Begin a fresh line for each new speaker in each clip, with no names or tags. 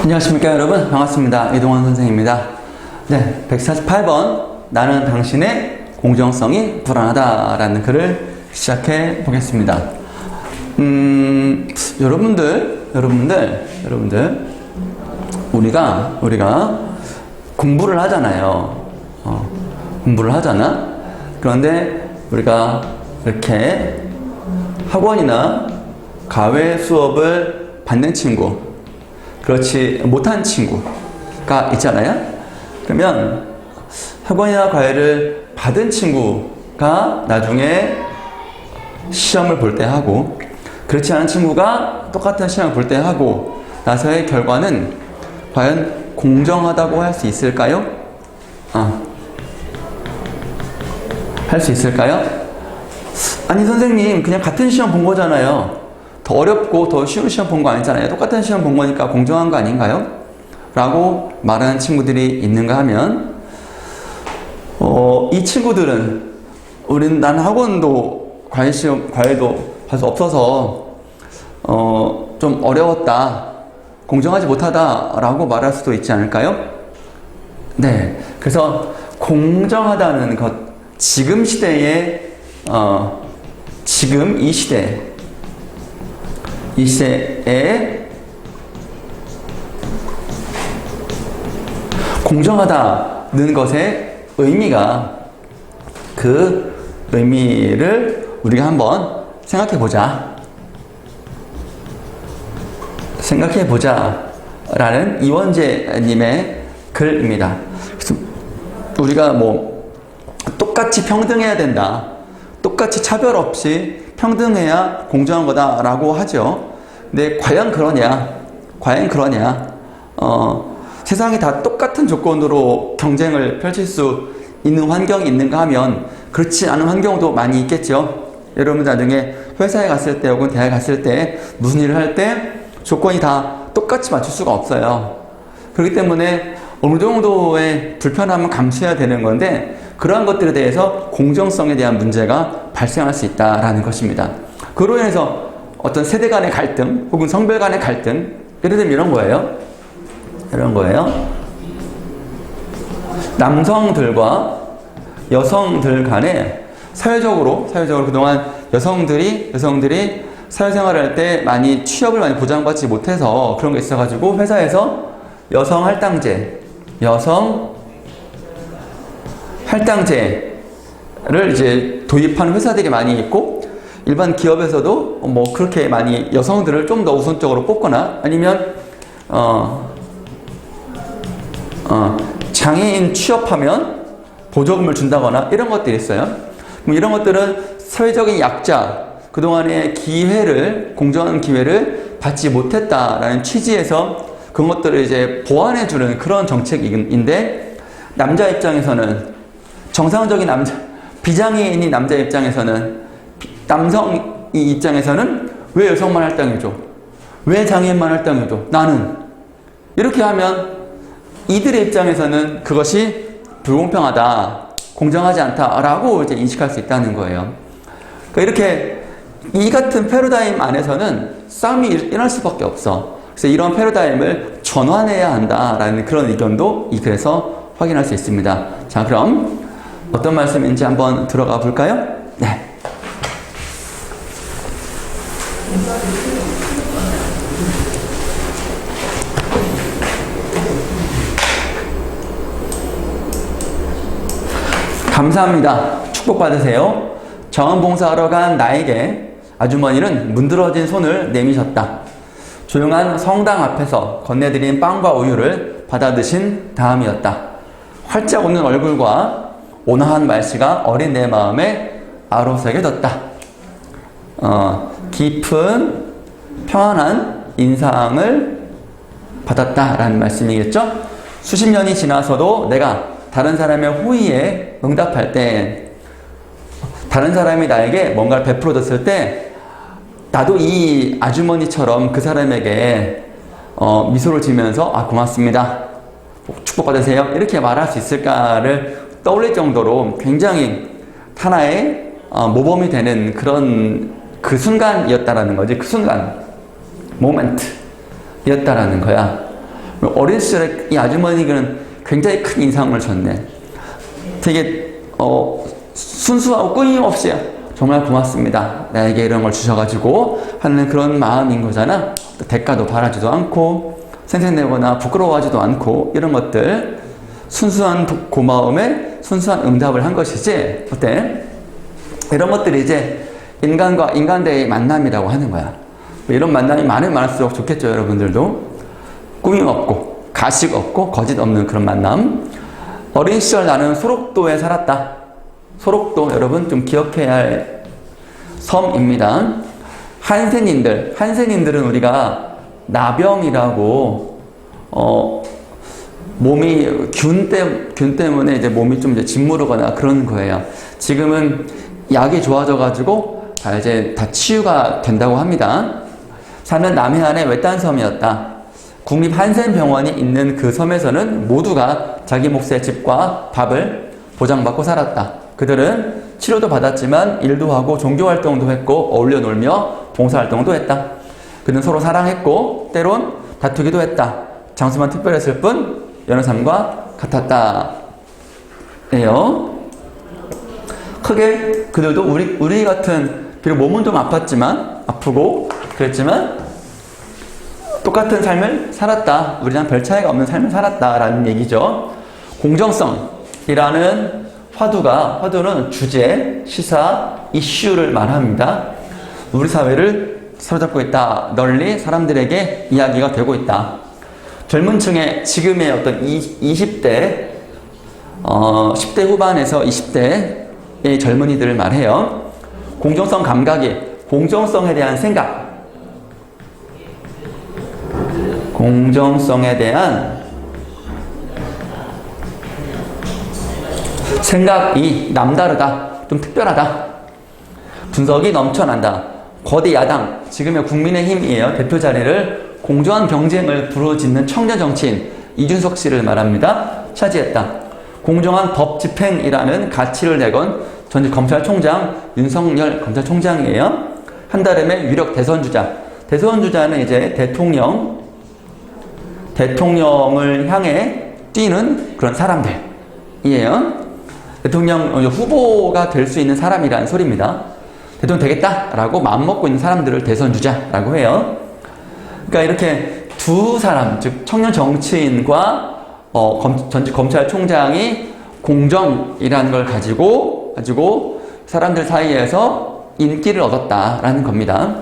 안녕하십니까 여러분, 반갑습니다. 이동환 선생입니다. 네, 148번 나는 당신의 공정성이 불안하다 라는 글을 시작해 보겠습니다. 여러분들 우리가 공부를 하잖아요. 공부를 하잖아. 그런데 우리가 이렇게 학원이나 과외 수업을 받는 친구, 그렇지 못한 친구가 있잖아요. 그러면 학원이나 과외를 받은 친구가 나중에 시험을 볼 때 하고, 그렇지 않은 친구가 똑같은 시험을 볼 때 하고 나서의 결과는 과연 공정하다고 할 수 있을까요? 할 수 있을까요? 아니 선생님, 그냥 같은 시험 본 거잖아요. 더 어렵고 더 쉬운 시험 본 거 아니잖아요. 똑같은 시험 본 거니까 공정한 거 아닌가요? 라고 말하는 친구들이 있는가 하면, 이 친구들은 난 학원도 과외도 봐서 없어서 좀 어려웠다, 공정하지 못하다 라고 말할 수도 있지 않을까요? 네, 그래서 공정하다는 것, 지금 시대에 지금 이 시대에 공정하다는 것의 의미가, 그 의미를 우리가 한번 생각해 보자 라는 이원재님의 글입니다. 그래서 우리가 똑같이 평등해야 된다, 똑같이 차별 없이 평등해야 공정한 거다 라고 하죠. 근데 과연 그러냐? 세상이 다 똑같은 조건으로 경쟁을 펼칠 수 있는 환경이 있는가 하면 그렇지 않은 환경도 많이 있겠죠. 여러분 나중에 회사에 갔을 때 혹은 대학에 갔을 때 무슨 일을 할 때 조건이 다 똑같이 맞출 수가 없어요. 그렇기 때문에 어느 정도의 불편함은 감수해야 되는 건데, 그러한 것들에 대해서 공정성에 대한 문제가 발생할 수 있다라는 것입니다. 그로 인해서 어떤 세대 간의 갈등 혹은 성별 간의 갈등, 예를 들면 이런 거예요. 남성들과 여성들 간에 사회적으로 그동안 여성들이 사회생활을 할 때 많이 취업을 많이 보장받지 못해서 그런 게 있어가지고 회사에서 여성 할당제를 이제 도입하는 회사들이 많이 있고, 일반 기업에서도 그렇게 많이 여성들을 좀 더 우선적으로 뽑거나, 아니면 장애인 취업하면 보조금을 준다거나 이런 것들이 있어요. 그럼 이런 것들은 사회적인 약자, 그동안의 공정한 기회를 받지 못했다라는 취지에서 그런 것들을 이제 보완해주는 그런 정책인데, 남자 입장에서는, 정상적인 비장애인인 남자 입장에서는, 남성 입장에서는 왜 여성만 할당해줘? 왜 장애인만 할당해줘? 나는. 이렇게 하면 이들의 입장에서는 그것이 불공평하다, 공정하지 않다라고 이제 인식할 수 있다는 거예요. 그러니까 이렇게 이 같은 패러다임 안에서는 싸움이 일어날 수밖에 없어. 그래서 이런 패러다임을 전환해야 한다라는 그런 의견도 이 글에서 확인할 수 있습니다. 자, 그럼 어떤 말씀인지 한번 들어가 볼까요? 네. 감사합니다. 축복받으세요. 자원봉사하러 간 나에게 아주머니는 문드러진 손을 내미셨다. 조용한 성당 앞에서 건네드린 빵과 우유를 받아 드신 다음이었다. 활짝 웃는 얼굴과 온화한 말씨가 어린 내 마음에 아로새게 뒀다. 깊은 평안한 인상을 받았다라는 말씀이겠죠? 수십 년이 지나서도 내가 다른 사람의 호의에 응답할 때, 다른 사람이 나에게 뭔가를 베풀어줬을 때 나도 이 아주머니처럼 그 사람에게 미소를 지으면서 고맙습니다, 축복받으세요, 이렇게 말할 수 있을까를 떠올릴 정도로 굉장히 하나의 모범이 되는 그런 그 순간이었다라는 거지. 그 순간 모멘트였다라는 거야. 어린 시절에 이 아주머니는 굉장히 큰 인상을 줬네. 되게 순수하고 끊임없이 정말 고맙습니다. 나에게 이런 걸 주셔가지고 하는 그런 마음인 거잖아. 대가도 바라지도 않고 생색내거나 부끄러워하지도 않고 이런 것들 순수한 고마움에 순수한 응답을 한 것이지. 어때? 이런 것들이 이제 인간과 인간대의 만남이라고 하는 거야. 이런 만남이 많으면 많을수록 좋겠죠. 여러분들도 꾸밈 없고 가식 없고 거짓 없는 그런 만남. 어린 시절 나는 소록도에 살았다. 소록도 여러분 좀 기억해야 할 섬입니다. 한센인들은 우리가 나병이라고 몸이 균 때문에 이제 몸이 좀 이제 짓무르거나 그런 거예요. 지금은 약이 좋아져가지고 이제 다 치유가 된다고 합니다. 사는 남해안의 외딴 섬이었다. 국립한센병원이 있는 그 섬에서는 모두가 자기 몫의 집과 밥을 보장받고 살았다. 그들은 치료도 받았지만 일도 하고 종교활동도 했고 어울려 놀며 봉사활동도 했다. 그는 서로 사랑했고 때론 다투기도 했다. 장소만 특별했을 뿐 여느 삶과 같았다. 예요. 크게 그들도 우리 같은 비록 몸은 좀 아프고 그랬지만 똑같은 삶을 살았다. 우리랑 별 차이가 없는 삶을 살았다라는 얘기죠. 공정성이라는 화두는 주제, 시사, 이슈를 말합니다. 우리 사회를 사로잡고 있다. 널리 사람들에게 이야기가 되고 있다. 젊은 층의 지금의 어떤 20대, 10대 후반에서 20대의 젊은이들을 말해요. 공정성 감각이 공정성에 대한 공정성에 대한 생각이 남다르다. 좀 특별하다. 분석이 넘쳐난다. 거대 야당, 지금의 국민의힘이에요. 대표 자리를 공정한 경쟁을 부르짖는 청년 정치인 이준석 씨를 말합니다. 차지했다. 공정한 법 집행이라는 가치를 내건 전 검찰총장 윤석열 검찰총장이에요. 한달음의 유력 대선주자. 대선주자는 이제 대통령을 향해 뛰는 그런 사람들이에요. 대통령 후보가 될 수 있는 사람이라는 소리입니다. 대통령 되겠다라고 마음먹고 있는 사람들을 대선주자라고 해요. 그러니까 이렇게 두 사람, 즉 청년 정치인과 전직 검찰총장이 공정이라는 걸 가지고 사람들 사이에서 인기를 얻었다라는 겁니다.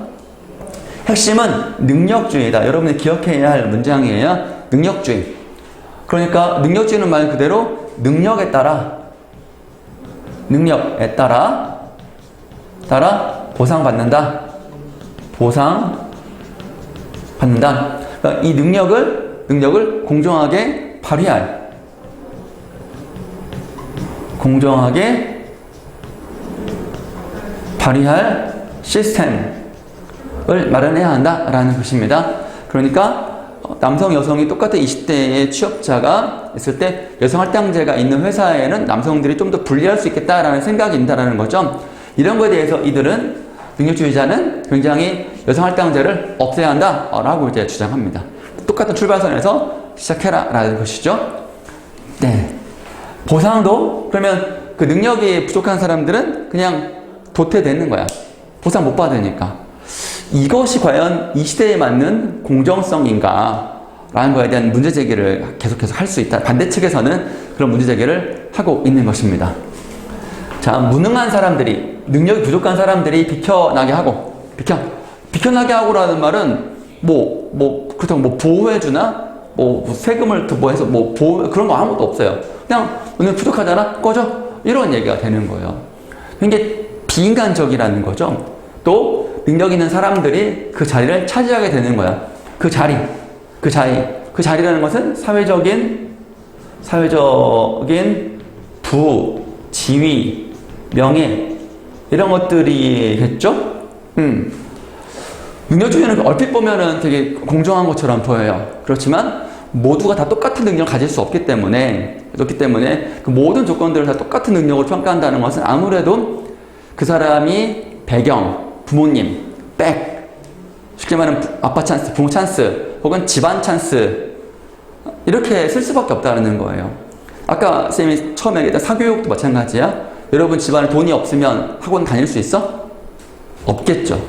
핵심은 능력주의다. 여러분이 기억해야 할 문장이에요. 능력주의. 그러니까 능력주의는 말 그대로 능력에 따라 보상받는다. 그러니까 이 능력을 공정하게 발휘할 시스템을 마련해야 한다라는 것입니다. 그러니까 남성, 여성이 똑같은 20대의 취업자가 있을 때 여성할당제가 있는 회사에는 남성들이 좀 더 불리할 수 있겠다라는 생각이 있다는 거죠. 이런 거에 대해서 이들은 능력주의자는 굉장히 여성할당제를 없애야 한다라고 이제 주장합니다. 똑같은 출발선에서 시작해라라는 것이죠. 네. 보상도 그러면 그 능력이 부족한 사람들은 그냥 도태되는 거야. 보상 못 받으니까. 이것이 과연 이 시대에 맞는 공정성인가? 라는 거에 대한 문제 제기를 계속해서 할 수 있다. 반대측에서는 그런 문제 제기를 하고 있는 것입니다. 자, 무능한 사람들이, 능력이 부족한 사람들이 비켜나게 하고라는 말은 그렇다고 보호해주나? 세금을 더 해서 그런 거 아무것도 없어요. 그냥 오늘 부족하잖아? 꺼져? 이런 얘기가 되는 거예요. 굉장히 비인간적이라는 거죠. 또 능력 있는 사람들이 그 자리를 차지하게 되는 거야. 그 자리라는 것은 사회적인 부, 지위, 명예 이런 것들이겠죠. 능력주의는 얼핏 보면은 되게 공정한 것처럼 보여요. 그렇지만 모두가 다 똑같은 능력을 가질 수 없기 때문에 그 모든 조건들을 다 똑같은 능력으로 평가한다는 것은 아무래도 그 사람이 배경, 부모님, 쉽게 말하면 아빠 찬스, 부모 찬스, 혹은 집안 찬스, 이렇게 쓸 수밖에 없다는 거예요. 아까 쌤이 처음에 얘기했던 사교육도 마찬가지야. 여러분 집안에 돈이 없으면 학원 다닐 수 있어? 없겠죠.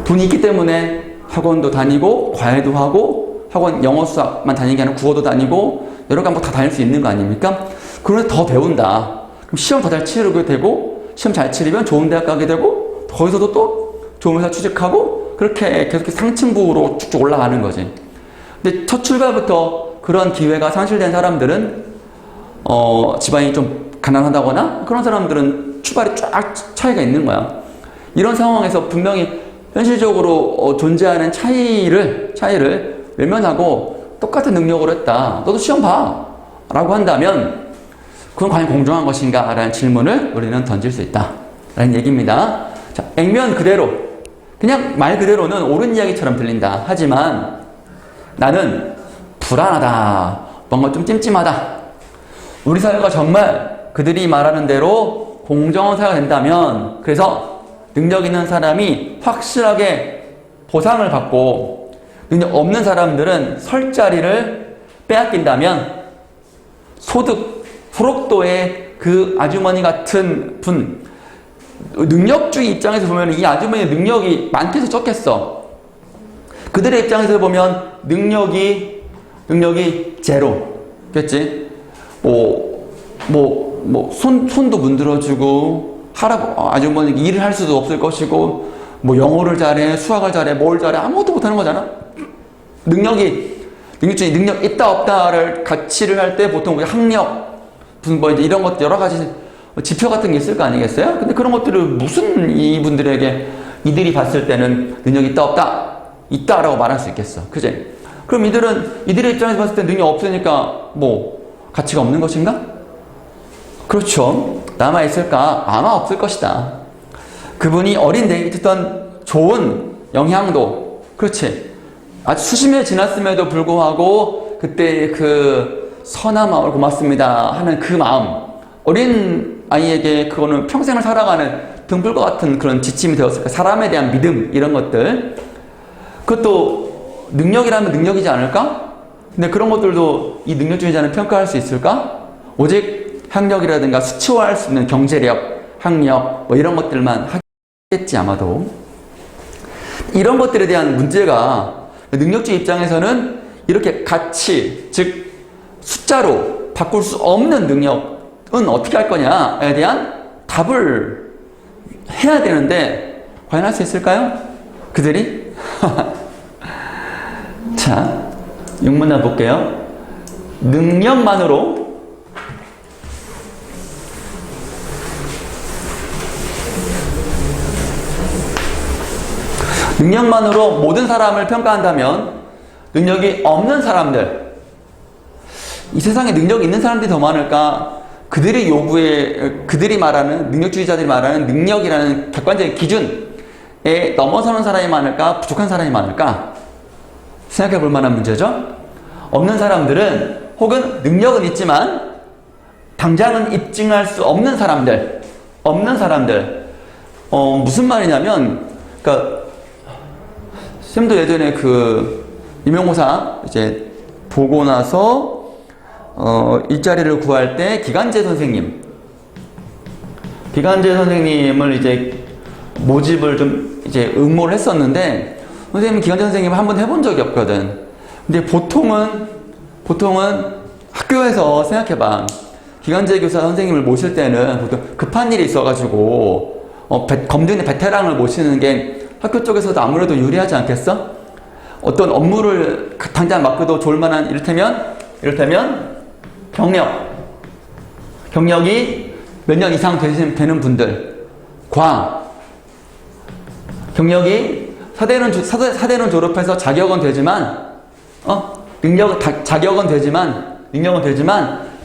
돈이 있기 때문에 학원도 다니고 과외도 하고 학원 영어 수학만 다니는 게 아니라 국어도 다니고 여러 과목 다 다닐 수 있는 거 아닙니까? 그러면 더 배운다. 그럼 시험 더 잘 치르게 되고 시험 잘 치르면 좋은 대학 가게 되고 거기서도 또 좋은 회사 취직하고 그렇게 계속 상층부로 쭉쭉 올라가는 거지. 근데 첫 출발부터 그런 기회가 상실된 사람들은 집안이 좀 가난하다거나 그런 사람들은 출발이 쫙 차이가 있는 거야. 이런 상황에서 분명히 현실적으로 존재하는 차이를 외면하고 똑같은 능력으로 했다. 너도 시험 봐. 라고 한다면 그건 과연 공정한 것인가? 라는 질문을 우리는 던질 수 있다. 라는 얘기입니다. 자, 액면 그대로 그냥 말 그대로는 옳은 이야기처럼 들린다. 하지만 나는 불안하다. 뭔가 좀 찜찜하다. 우리 사회가 정말 그들이 말하는 대로 공정한 사회가 된다면 그래서 능력 있는 사람이 확실하게 보상을 받고 능력 없는 사람들은 설 자리를 빼앗긴다면 소득, 불혹도의 그 아주머니 같은 분 능력주의 입장에서 보면 이 아주머니의 능력이 많겠어 적겠어? 그들의 입장에서 보면 능력이 제로 겠지? 손도 문드러주고 아주머니 일을 할 수도 없을 것이고 영어를 잘해 수학을 잘해 뭘 잘해 아무것도 못하는 거잖아. 능력 있다 없다를 가치를 할 때 보통 학력 이제 이런 것 여러 가지 지표 같은 게 있을 거 아니겠어요? 근데 그런 것들을 무슨 이분들에게 이들이 봤을 때는 능력 있다 없다 있다라고 말할 수 있겠어. 그지? 그럼 이들의 입장에서 봤을 때 능력 없으니까 가치가 없는 것인가? 그렇죠. 남아있을까? 아마 없을 것이다. 그분이 어린데 어떤 좋은 영향도, 그렇지. 아주 수십 년 지났음에도 불구하고 그때 그 선한 마음을 고맙습니다 하는 그 마음, 어린 아이에게 그거는 평생을 살아가는 등불과 같은 그런 지침이 되었을까? 사람에 대한 믿음, 이런 것들. 그것도 능력이라면 능력이지 않을까? 근데 그런 것들도 이 능력주의자는 평가할 수 있을까? 오직 학력이라든가 수치화할 수 있는 경제력, 학력 이런 것들만 하겠지 아마도. 이런 것들에 대한 문제가 능력주의 입장에서는 이렇게 가치, 즉 숫자로 바꿀 수 없는 능력은 어떻게 할 거냐에 대한 답을 해야 되는데 과연 할 수 있을까요? 그들이? 자, 육문화 볼게요. 능력만으로 모든 사람을 평가한다면 능력이 없는 사람들, 이 세상에 능력이 있는 사람들이 더 많을까? 그들이 말하는 능력주의자들이 말하는 능력이라는 객관적인 기준에 넘어서는 사람이 많을까? 부족한 사람이 많을까? 생각해 볼 만한 문제죠. 없는 사람들은 혹은 능력은 있지만 당장은 입증할 수 없는 사람들, 무슨 말이냐면, 그러니까 쌤도 예전에 그 임용고사 이제 보고 나서 일자리를 구할 때 기간제 선생님을 이제 모집을 좀 이제 응모를 했었는데 선생님은 기간제 선생님을 한번 해본 적이 없거든. 근데 보통은 학교에서 생각해봐. 기간제 교사 선생님을 모실 때는 보통 급한 일이 있어가지고 검증된 베테랑을 모시는 게 학교 쪽에서도 아무래도 유리하지 않겠어? 어떤 업무를 당장 맡겨도 좋을 만한 이를테면 경력이 몇 년 이상 되는 분들, 경력이 사대는 졸업해서 자격은 되지만 자격은 되지만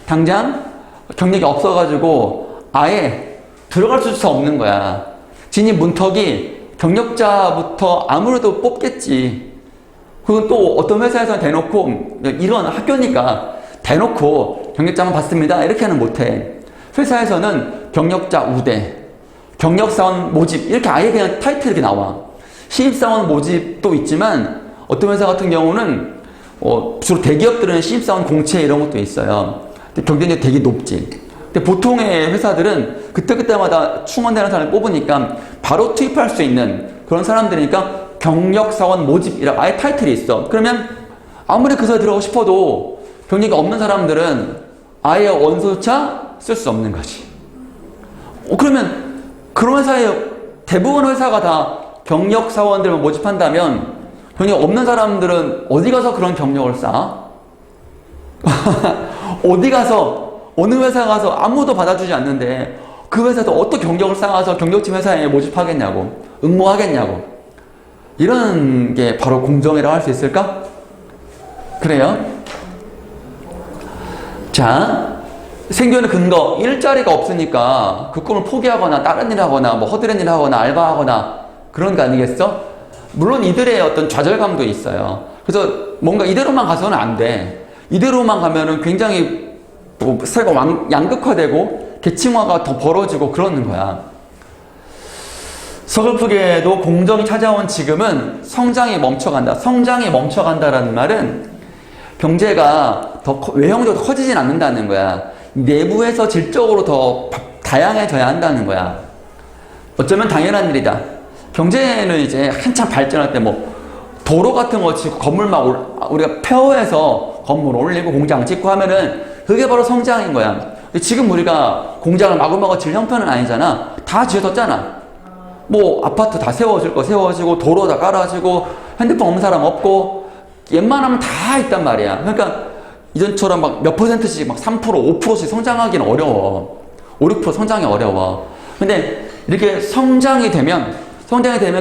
당장 경력이 없어가지고 아예 들어갈 수 없는 거야. 진입 문턱이 경력자부터 아무래도 뽑겠지. 그건 또 어떤 회사에서는 대놓고 이런 학교니까 대놓고 경력자만 받습니다 이렇게는 못해. 회사에서는 경력자 우대, 경력사원 모집 이렇게 아예 그냥 타이틀이 나와. 신입사원 모집도 있지만 어떤 회사 같은 경우는 주로 대기업들은 신입사원 공채 이런 것도 있어요. 근데 경쟁력이 되게 높지. 근데 보통의 회사들은 그때그때마다 충원되는 사람을 뽑으니까 바로 투입할 수 있는 그런 사람들이니까 경력사원 모집이라 아예 타이틀이 있어. 그러면 아무리 그 회사에 들어가고 싶어도 경력이 없는 사람들은 아예 원서조차 쓸 수 없는 거지. 그러면 그런 회사에 대부분 회사가 다 경력사원들만 모집한다면 경력 없는 사람들은 어디 가서 그런 경력을 쌓아? 어디 가서 어느 회사 가서 아무도 받아주지 않는데 그 회사에서 어떻게 경력을 쌓아서 경력직 회사에 모집하겠냐고, 응모하겠냐고. 이런 게 바로 공정이라고 할 수 있을까? 그래요? 자, 생존의 근거, 일자리가 없으니까 그 꿈을 포기하거나 다른 일 하거나 뭐 허드렛 일 하거나 알바하거나 그런 거 아니겠어? 물론 이들의 어떤 좌절감도 있어요. 그래서 뭔가 이대로만 가서는 안 돼. 이대로만 가면은 굉장히 사회가 양극화되고 계층화가 더 벌어지고 그러는 거야. 서글프게도 공정이 찾아온 지금은 성장이 멈춰간다. 성장이 멈춰간다라는 말은 경제가 더 외형적으로 커지진 않는다는 거야. 내부에서 질적으로 더 다양해져야 한다는 거야. 어쩌면 당연한 일이다. 경제는 이제 한참 발전할 때 뭐 도로 같은 거 짓고 건물 막 우리가 폐허해서 건물 올리고 공장 짓고 하면은 그게 바로 성장인 거야. 근데 지금 우리가 공장을 마구마구 질 형편은 아니잖아. 다 지어졌잖아. 뭐 아파트 다 세워질 거 세워지고 도로 다 깔아지고 핸드폰 없는 사람 없고 웬만하면 다 있단 말이야. 그러니까 이전처럼 막 몇 %씩 막 3%, 5%씩 성장하기는 어려워. 5, 6% 성장이 어려워. 근데 이렇게 성장이 되면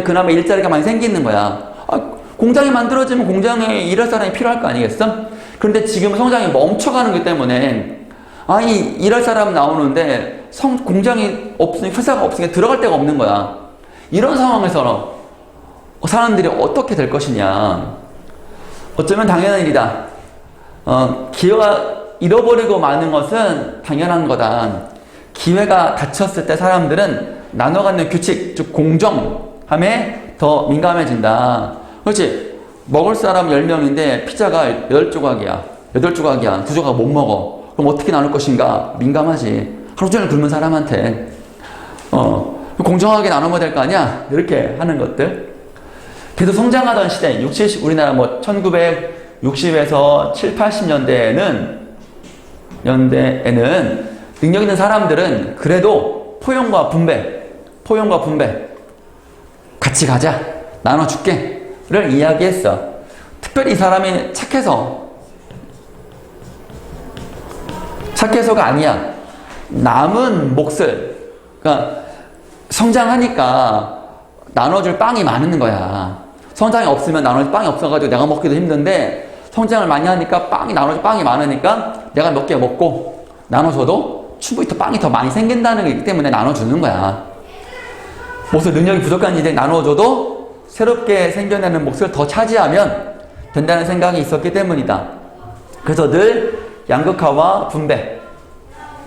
그나마 일자리가 많이 생기는 거야. 공장이 만들어지면 공장에 일할 사람이 필요할 거 아니겠어? 그런데 지금 성장이 멈춰가는 것 때문에 일할 사람 나오는데 공장이 없으니 회사가 없으니까 들어갈 데가 없는 거야. 이런 상황에서 사람들이 어떻게 될 것이냐. 어쩌면 당연한 일이다. 기회가 잃어버리고 마는 것은 당연한 거다. 기회가 닫혔을 때 사람들은 나눠 갖는 규칙, 즉 공정함에 더 민감해진다. 그렇지. 먹을 사람 10명인데 피자가 8조각이야. 8조각이야. 2조각 못 먹어. 그럼 어떻게 나눌 것인가? 민감하지. 하루 종일 굶은 사람한테. 공정하게 나누면 될 거 아니야? 이렇게 하는 것들. 계속 성장하던 시대, 우리나라 뭐 1960에서 7, 80년대에는 능력 있는 사람들은 그래도 포용과 분배, 같이 가자, 나눠줄게, 를 이야기했어. 특별히 이 사람이 착해서가 아니야. 남은 몫을, 그러니까 성장하니까 나눠줄 빵이 많은 거야. 성장이 없으면 나눠줄 빵이 없어가지고 내가 먹기도 힘든데 성장을 많이 하니까 나눠줄 빵이 많으니까 내가 몇 개 먹고 나눠줘도 충분히 빵이 더 많이 생긴다는 게 있기 때문에 나눠주는 거야. 몫을 능력이 부족한 이들이 나눠줘도 새롭게 생겨나는 몫을 더 차지하면 된다는 생각이 있었기 때문이다. 그래서 늘 양극화와 분배,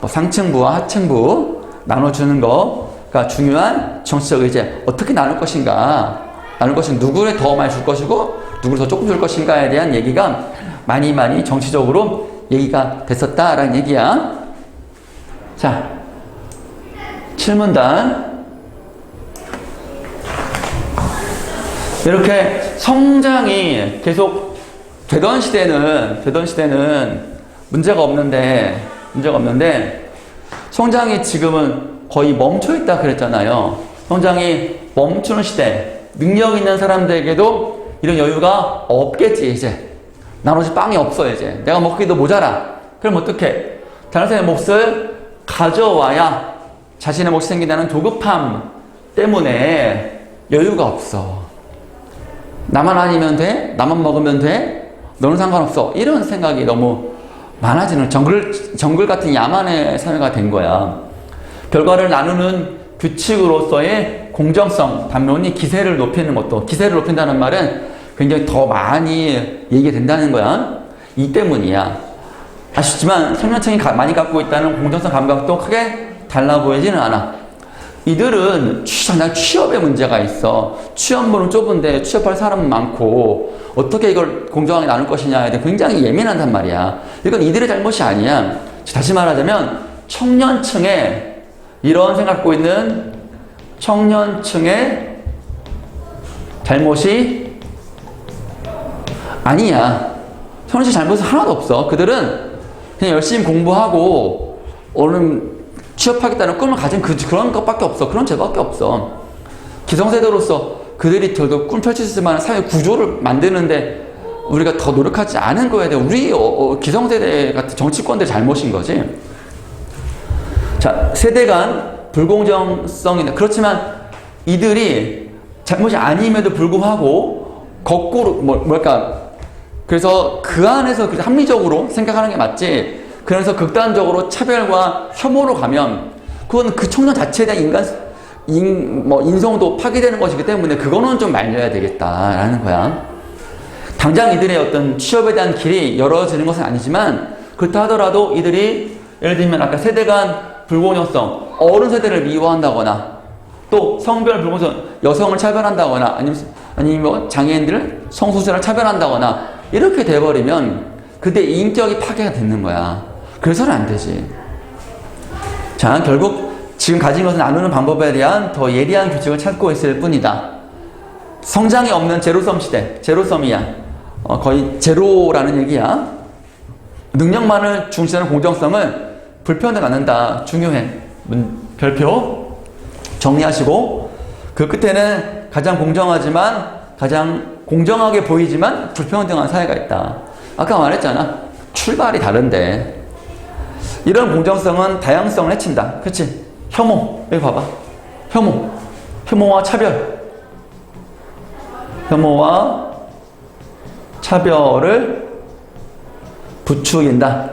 상층부와 하층부 나눠주는 거가 중요한 정치적 의제. 어떻게 나눌 것인가, 누구를 더 많이 줄 것이고 누구를 더 조금 줄 것인가에 대한 얘기가 많이 정치적으로 얘기가 됐었다라는 얘기야. 자, 7문단. 이렇게 성장이 계속 되던 시대는 문제가 없는데 성장이 지금은 거의 멈춰 있다 그랬잖아요. 성장이 멈추는 시대. 능력 있는 사람들에게도 이런 여유가 없겠지. 이제 나머지 빵이 없어. 이제 내가 먹기도 모자라. 그럼 어떡해? 다른 사람의 몫을 가져와야 자신의 몫이 생긴다는 조급함 때문에 여유가 없어. 나만 아니면 돼? 나만 먹으면 돼? 너는 상관없어. 이런 생각이 너무 많아지는 정글 같은 야만의 사회가 된 거야. 결과를 나누는 규칙으로서의 공정성, 담론이 기세를 높인다는 말은 굉장히 더 많이 얘기된다는 거야. 이 때문이야. 아쉽지만 청년층이 많이 갖고 있다는 공정성 감각도 크게 달라 보이지는 않아. 이들은 당장 취업에 문제가 있어. 취업문은 좁은데 취업할 사람은 많고 어떻게 이걸 공정하게 나눌 것이냐에 대해 굉장히 예민한단 말이야. 이건 이들의 잘못이 아니야. 다시 말하자면 청년층에 이런 생각 갖고 있는 청년층의 잘못이 아니야. 청년층 잘못은 하나도 없어. 그들은 그냥 열심히 공부하고 오늘 취업하겠다는 꿈을 가진 그런 것밖에 없어. 그런 죄밖에 없어. 기성세대로서 그들이 더 꿈 펼칠 수 있을 만한 사회 구조를 만드는데 우리가 더 노력하지 않은 거에 대해 우리 기성세대 같은 정치권들의 잘못인 거지. 자, 세대 간 불공정성이나 그렇지만 이들이 잘못이 아님에도 불구하고 거꾸로 뭐랄까 그래서 그 안에서 합리적으로 생각하는 게 맞지. 그래서 극단적으로 차별과 혐오로 가면 그건 그 청년 자체에 대한 인성도 파괴되는 것이기 때문에 그거는 좀 말려야 되겠다라는 거야. 당장 이들의 어떤 취업에 대한 길이 열어지는 것은 아니지만 그렇다 하더라도 이들이 예를 들면 아까 세대 간 불공정성, 어른 세대를 미워한다거나 또 성별 불공정, 여성을 차별한다거나 아니면 뭐 장애인들을 성소수자를 차별한다거나 이렇게 돼버리면 그들의 인격이 파괴가 되는 거야. 그래서는 안 되지. 자, 결국 지금 가진 것을 나누는 방법에 대한 더 예리한 규칙을 찾고 있을 뿐이다. 성장이 없는 제로섬 시대, 제로섬이야. 거의 제로라는 얘기야. 능력만을 중시하는 공정성은 불편을 갖는다. 중요해. 별표 정리하시고 그 끝에는 가장 공정하지만 가장 공정하게 보이지만 불평등한 사회가 있다. 아까 말했잖아. 출발이 다른데 이런 공정성은 다양성을 해친다. 그치? 혐오. 여기 봐봐. 혐오와 차별. 혐오와 차별을 부추긴다.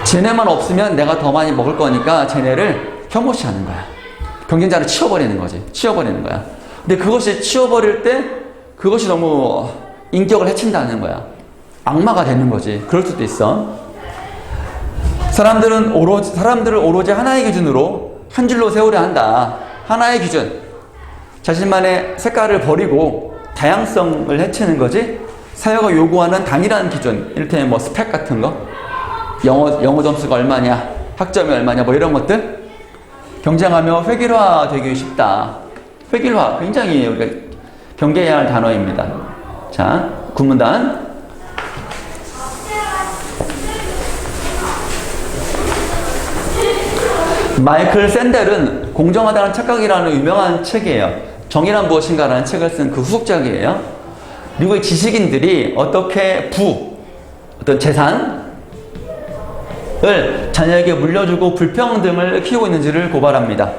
쟤네만 없으면 내가 더 많이 먹을 거니까 쟤네를 혐오시하는 거야. 경쟁자를 치워버리는 거지. 치워버리는 거야. 근데 그것이 치워버릴 때 그것이 너무 인격을 해친다는 거야. 악마가 되는 거지. 그럴 수도 있어. 사람들을 오로지 하나의 기준으로 한 줄로 세우려 한다. 하나의 기준. 자신만의 색깔을 버리고 다양성을 해치는 거지. 사회가 요구하는 단일한 기준. 이를테면 뭐 스펙 같은 거. 영어 점수가 얼마냐. 학점이 얼마냐. 뭐 이런 것들. 경쟁하며 획일화 되기 쉽다. 획일화. 굉장히 우리가 경계해야 할 단어입니다. 자, 구문단. 마이클 샌델은 공정하다는 착각이라는 유명한 책이에요. 정의란 무엇인가라는 책을 쓴 그 후속작이에요. 미국의 지식인들이 어떻게 어떤 재산을 자녀에게 물려주고 불평등을 키우고 있는지를 고발합니다.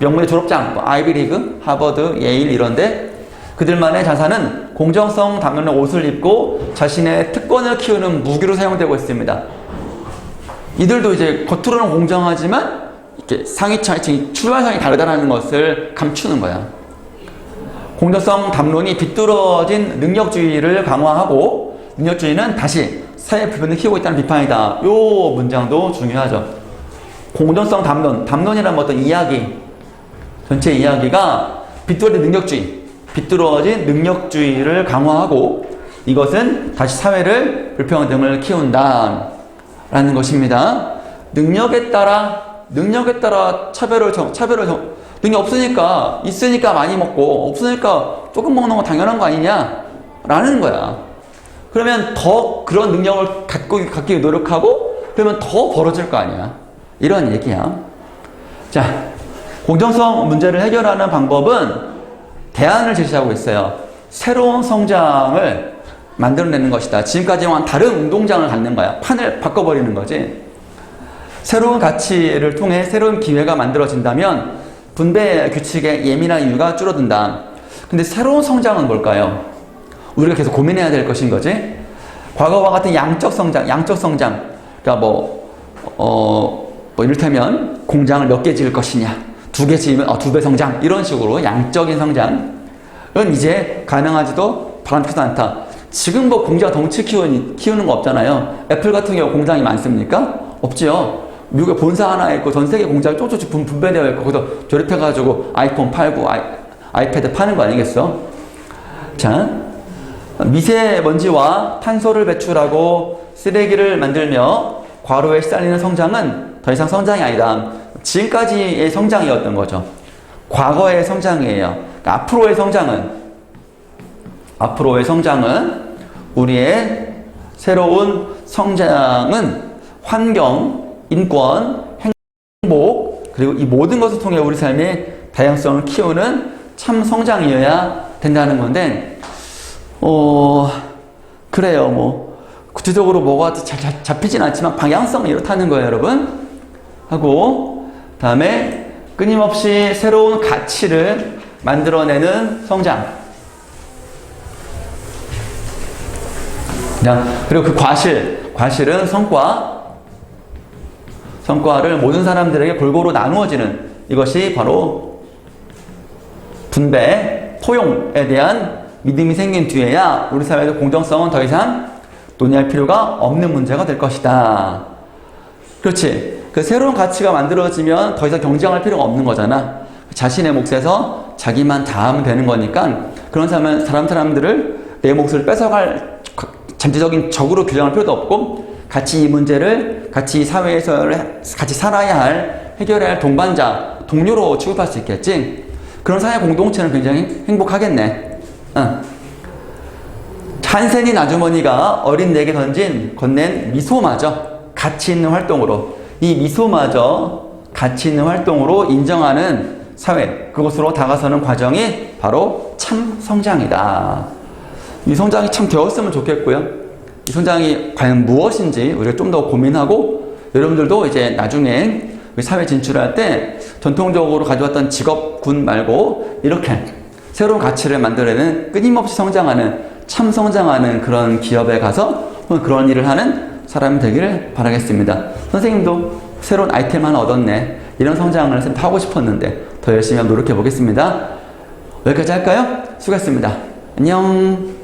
명문의 졸업장, 아이비리그, 하버드, 예일 이런데 그들만의 자산은 공정성 담는 옷을 입고 자신의 특권을 키우는 무기로 사용되고 있습니다. 이들도 이제 겉으로는 공정하지만 이렇게 상위층, 하층, 출발선이 다르다는 것을 감추는 거야. 공정성 담론이 비뚤어진 능력주의를 강화하고 능력주의는 다시 사회 불편을 키우고 있다는 비판이다. 요 문장도 중요하죠. 공정성 담론이라는 어떤 이야기, 전체 이야기가 비뚤어진 능력주의를 강화하고 이것은 다시 사회를 불평등을 키운다 라는 것입니다. 능력에 따라 능력 없으니까 있으니까 많이 먹고 없으니까 조금 먹는 거 당연한 거 아니냐 라는 거야. 그러면 더 그런 능력을 갖기 노력하고 그러면 더 벌어질 거 아니야. 이런 얘기야. 자, 공정성 문제를 해결하는 방법은 대안을 제시하고 있어요. 새로운 성장을 만들어내는 것이다. 지금까지와는 다른 운동장을 갖는 거야. 판을 바꿔버리는 거지. 새로운 가치를 통해 새로운 기회가 만들어진다면 분배 규칙의 예민한 이유가 줄어든다. 근데 새로운 성장은 뭘까요? 우리가 계속 고민해야 될 것인 거지. 과거와 같은 양적 성장. 그러니까 이를테면 공장을 몇 개 지을 것이냐. 2개 지으면 2배 성장. 이런 식으로 양적인 성장은 이제 가능하지도 바람직하지 않다. 지금 뭐 공장 덩치 키우는 거 없잖아요. 애플 같은 경우 공장이 많습니까? 없지요. 미국에 본사 하나 있고 전 세계 공장이 쪽쪽이 분배되어 있고 거기서 조립해가지고 아이폰 팔고 아이패드 파는 거 아니겠어? 자, 미세먼지와 탄소를 배출하고 쓰레기를 만들며 과로에 시달리는 성장은 더 이상 성장이 아니다. 지금까지의 성장이었던 거죠. 과거의 성장이에요. 그러니까 앞으로의 성장은 우리의 새로운 성장은 환경, 인권, 행복, 그리고 이 모든 것을 통해 우리 삶의 다양성을 키우는 참 성장이어야 된다는 건데, 그래요. 뭐 구체적으로 뭐가 잘 잡히진 않지만 방향성은 이렇다는 거예요, 여러분. 하고 다음에 끊임없이 새로운 가치를 만들어내는 성장. 그리고 그 과실은 성과를 모든 사람들에게 골고루 나누어지는 이것이 바로 분배, 포용에 대한 믿음이 생긴 뒤에야 우리 사회의 공정성은 더 이상 논의할 필요가 없는 문제가 될 것이다. 그렇지. 그 새로운 가치가 만들어지면 더 이상 경쟁할 필요가 없는 거잖아. 자신의 몫에서 자기만 다 하면 되는 거니까 그런 사람들을 내 몫을 뺏어갈 잠재적인 적으로 규정할 필요도 없고 같이 이 문제를 같이 사회에서 같이 살아야 할 해결해야 할 동반자, 동료로 취급할 수 있겠지. 그런 사회 공동체는 굉장히 행복하겠네. 한센인 아주머니가 어린 내게 건넨 미소마저 가치 있는 활동으로, 이 미소마저 가치 있는 활동으로 인정하는 사회, 그것으로 다가서는 과정이 바로 참 성장이다. 이 성장이 참 되었으면 좋겠고요. 이 성장이 과연 무엇인지 우리가 좀 더 고민하고, 여러분들도 이제 나중에 사회 진출할 때 전통적으로 가져왔던 직업군 말고 이렇게 새로운 가치를 만들어내는 끊임없이 성장하는, 참 성장하는 그런 기업에 가서 그런 일을 하는 사람이 되기를 바라겠습니다. 선생님도 새로운 아이템 하나 얻었네. 이런 성장을 하고 싶었는데 더 열심히 한번 노력해 보겠습니다. 여기까지 할까요? 수고했습니다. 안녕.